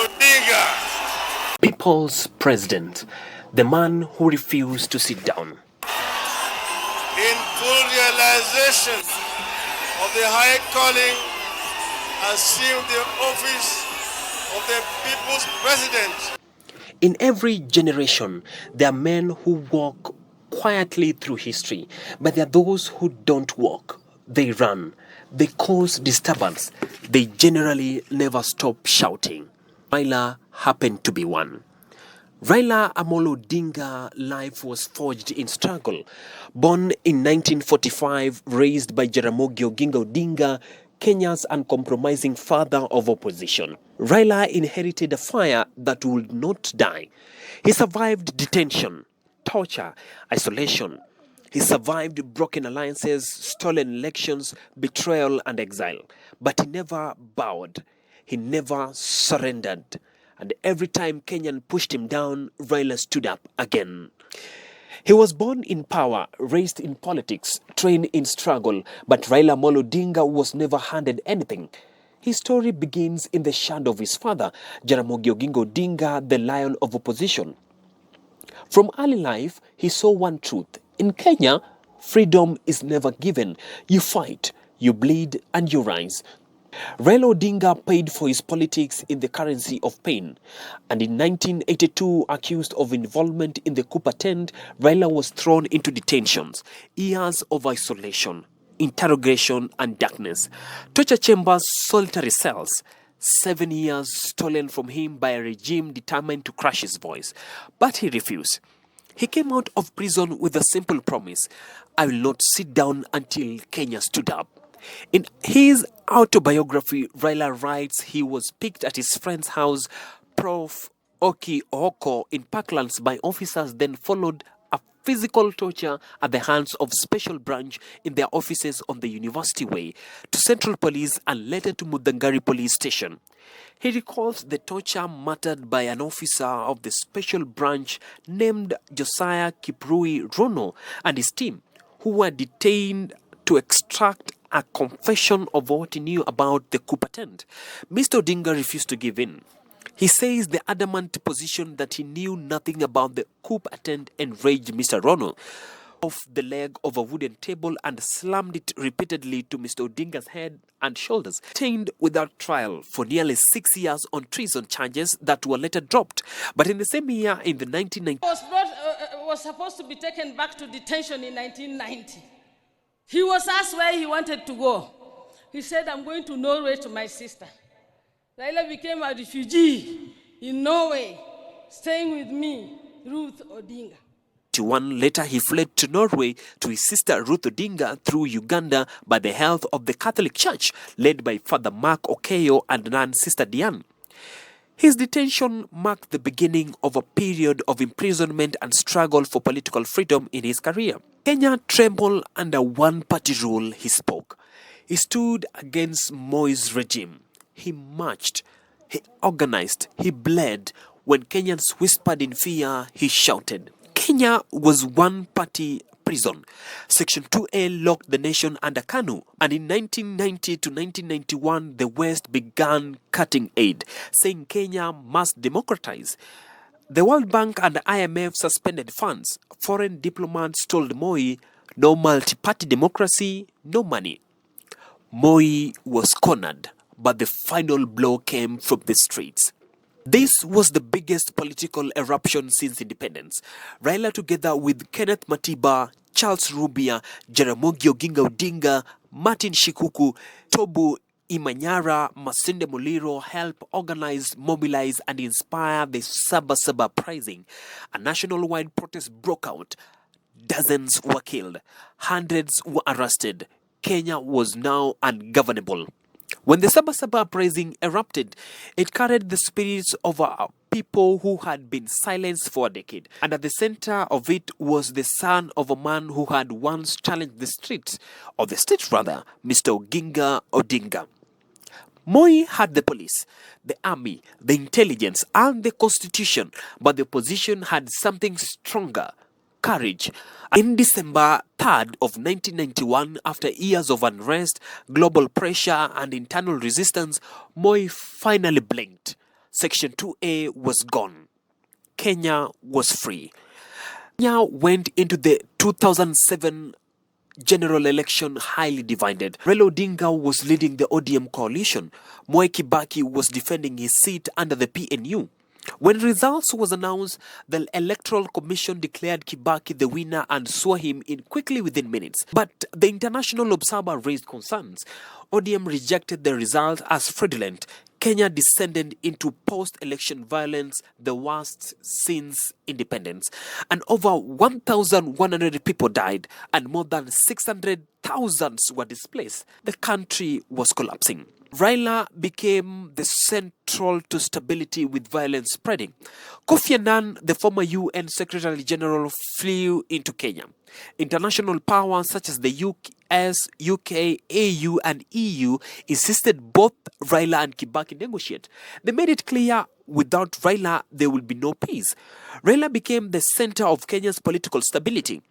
ODINGA. People's president, the man who refused to sit down. In full realization of the high calling, assumed the office of the people's president. In every generation, there are men who walk quietly through history, but there are those who don't walk. They run. They cause disturbance. They generally never stop shouting. RAILA happened to be one. RAILA Amolo Odinga's life was forged in struggle. Born in 1945, raised by Jaramogi Oginga Odinga, Kenya's uncompromising father of opposition, RAILA inherited a fire that would not die. He survived detention, torture, isolation. He survived broken alliances, stolen elections, betrayal and exile. But he never bowed. He never surrendered. And every time Kenyan pushed him down, RAILA stood up again. He was born in power, raised in politics, trained in struggle, but RAILA Amolo Odinga was never handed anything. His story begins in the shadow of his father, Jaramogi Oginga Odinga, the lion of opposition. From early life, he saw one truth. In Kenya, freedom is never given. You fight, you bleed, and you rise. RAILA Odinga paid for his politics in the currency of pain. And in 1982, accused of involvement in the coup attempt, RAILA was thrown into detentions, years of isolation, interrogation and darkness, torture chambers, solitary cells, 7 years stolen from him by a regime determined to crush his voice. But he refused. He came out of prison with a simple promise: I will not sit down until Kenya stood up. In his autobiography, RAILA writes he was picked at his friend's house, Prof. Oki Oko, in Parklands by officers, then followed a physical torture at the hands of Special Branch in their offices on the University Way, to Central Police and later to Mudangari Police Station. He recalls the torture muttered by an officer of the Special Branch named Josiah Kiprui Rono and his team, who were detained to extract a confession of what he knew about the coup attempt. Mr. Odinga refused to give in. He says the adamant position that he knew nothing about the coup attempt enraged Mr. Rono. Off the leg of a wooden table and slammed it repeatedly to Mr. Odinga's head and shoulders. Detained without trial for nearly 6 years on treason charges that were later dropped. But in the same year, in the 1990s, was supposed to be taken back to detention in 1990. He was asked where he wanted to go. He said, I'm going to Norway to my sister. RAILA became a refugee in Norway, staying with me, Ruth Odinga. Later, he fled to Norway to his sister Ruth Odinga through Uganda by the help of the Catholic Church, led by Father Mark Okeyo and nun Sister Diane. His detention marked the beginning of a period of imprisonment and struggle for political freedom in his career. Kenya trembled under one-party rule. He spoke. He stood against Moi's regime. He marched. He organized. He bled. When Kenyans whispered in fear, he shouted. Kenya was one-party prison. Section 2A locked the nation under KANU, and in 1990 to 1991, the West began cutting aid, saying Kenya must democratize. The World Bank and the IMF suspended funds. Foreign diplomats told Moi, no multi-party democracy, no money. Moi was cornered, but the final blow came from the streets. This was the biggest political eruption since independence. RAILA, together with Kenneth Matiba, Charles Rubia, Jaramogi Oginga Odinga, Martin Shikuku, Tobu Imanyara, Masinde Muliro, helped organize, mobilize, and inspire the Sabasaba uprising. A national-wide protest broke out. Dozens were killed. Hundreds were arrested. Kenya was now ungovernable. When the Sabasaba uprising erupted, it carried the spirits of people who had been silenced for a decade. And at the center of it was the son of a man who had once challenged the streets, Mr. Oginga Odinga. Moi had the police, the army, the intelligence, and the constitution, but the opposition had something stronger: courage. In December 3rd of 1991, after years of unrest, global pressure, and internal resistance, Moi finally blinked. Section 2A was gone. Kenya was free. Kenya went into the 2007 general election highly divided. Raila Odinga was leading the ODM coalition. Mwai Kibaki was defending his seat under the PNU. When results was announced, the Electoral Commission declared Kibaki the winner and swore him in quickly within minutes. But the international observer raised concerns. ODM rejected the result as fraudulent. Kenya descended into post-election violence, the worst since independence. And over 1,100 people died and more than 600,000 were displaced. The country was collapsing. RAILA became the central to stability with violence spreading. Kofi Annan, the former UN Secretary General, flew into Kenya. International powers such as the US, UK, AU and EU insisted both RAILA and Kibaki negotiate. They made it clear without RAILA there will be no peace. RAILA became the center of Kenya's political stability.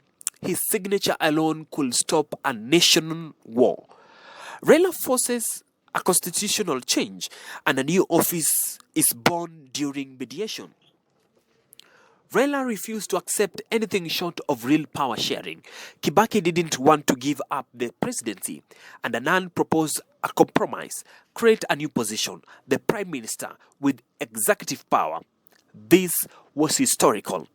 His signature alone could stop a nation war. RAILA forces a constitutional change and a new office is born during mediation. RAILA refused to accept anything short of real power sharing. Kibaki didn't want to give up the presidency, and Annan proposed a compromise, create a new position, the Prime Minister with executive power. This was historical.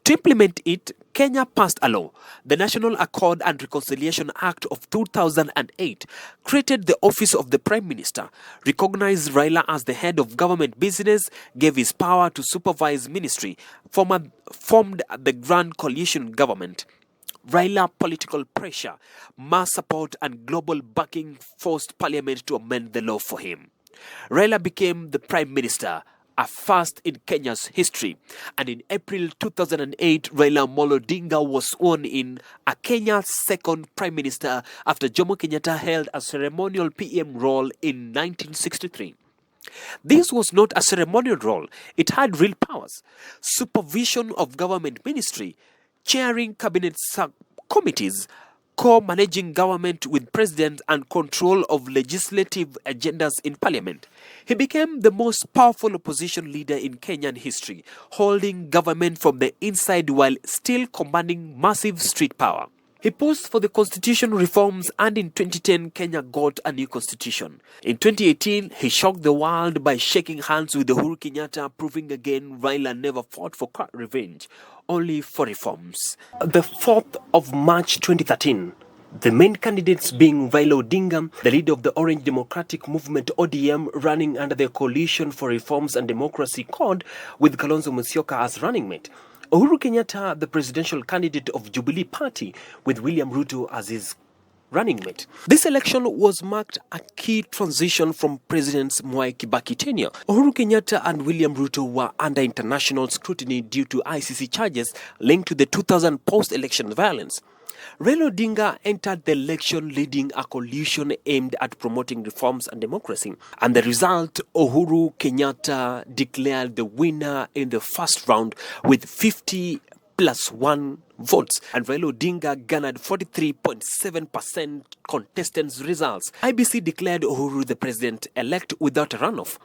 To implement it, Kenya passed a law. The National Accord and Reconciliation Act of 2008 created the office of the Prime Minister, recognized RAILA as the head of government business, gave his power to supervise ministry, formed the Grand Coalition government. RAILA political pressure, mass support and global backing forced Parliament to amend the law for him. RAILA became the Prime Minister, a first in Kenya's history. And in April 2008, Raila Amolo Odinga was sworn in as Kenya's second Prime Minister after Jomo Kenyatta held a ceremonial PM role in 1963. This was not a ceremonial role. It had real powers. Supervision of government ministry, chairing cabinet subcommittees, co-managing government with president and control of legislative agendas in parliament. He became the most powerful opposition leader in Kenyan history, holding government from the inside while still commanding massive street power. He pushed for the constitution reforms and in 2010, Kenya got a new constitution. In 2018, he shocked the world by shaking hands with Uhuru Kenyatta, proving again Raila never fought for revenge, only for reforms. The 4th of March 2013, the main candidates being Raila Odinga, the leader of the Orange Democratic Movement ODM, running under the Coalition for Reforms and Democracy CORD with Kalonzo Musyoka as running mate. Uhuru Kenyatta, the presidential candidate of Jubilee Party, with William Ruto as his running mate. This election was marked a key transition from President Mwai Kibaki tenure. Uhuru Kenyatta and William Ruto were under international scrutiny due to ICC charges linked to the 2000 post-election violence. Raila Odinga entered the election leading a coalition aimed at promoting reforms and democracy. And the result, Uhuru Kenyatta declared the winner in the first round with 50+1 votes. And Raila Odinga garnered 43.7% contestants' results. IBC declared Uhuru the president-elect without a runoff.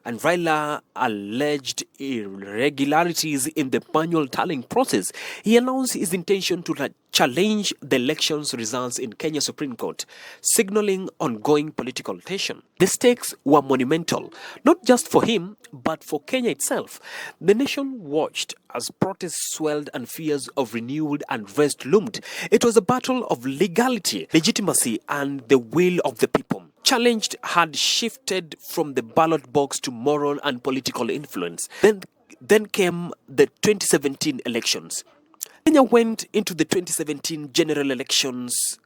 And Raila alleged irregularities in the manual tallying process. He announced his intention to challenge the election's results in Kenya Supreme Court, signaling ongoing political tension. The stakes were monumental, not just for him, but for Kenya itself. The nation watched as protests swelled and fears of renewed unrest loomed. It was a battle of legality, legitimacy, and the will of the people. Challenged had shifted from the ballot box to moral and political influence. Then came the 2017 elections. Kenya went into the 2017 general elections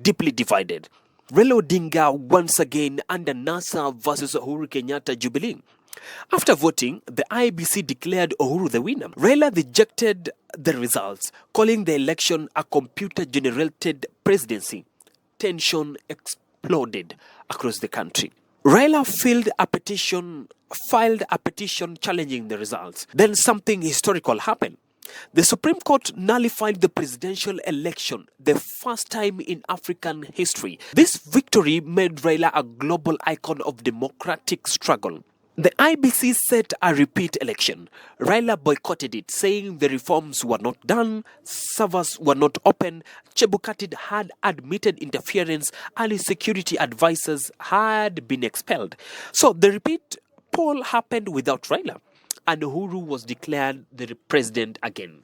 deeply divided. Raila Odinga once again under NASA versus Uhuru Kenyatta Jubilee. After voting, the IBC declared Uhuru the winner. Raila rejected the results, calling the election a computer-generated presidency. Tension exploded across the country. Raila filed a petition challenging the results. Then something historical happened. The Supreme Court nullified the presidential election, the first time in African history. This victory made Raila a global icon of democratic struggle. The IBC set a repeat election. Raila boycotted it, saying the reforms were not done, servers were not open, Chebukati had admitted interference, and his security advisors had been expelled. So the repeat poll happened without Raila, and Uhuru was declared the president again.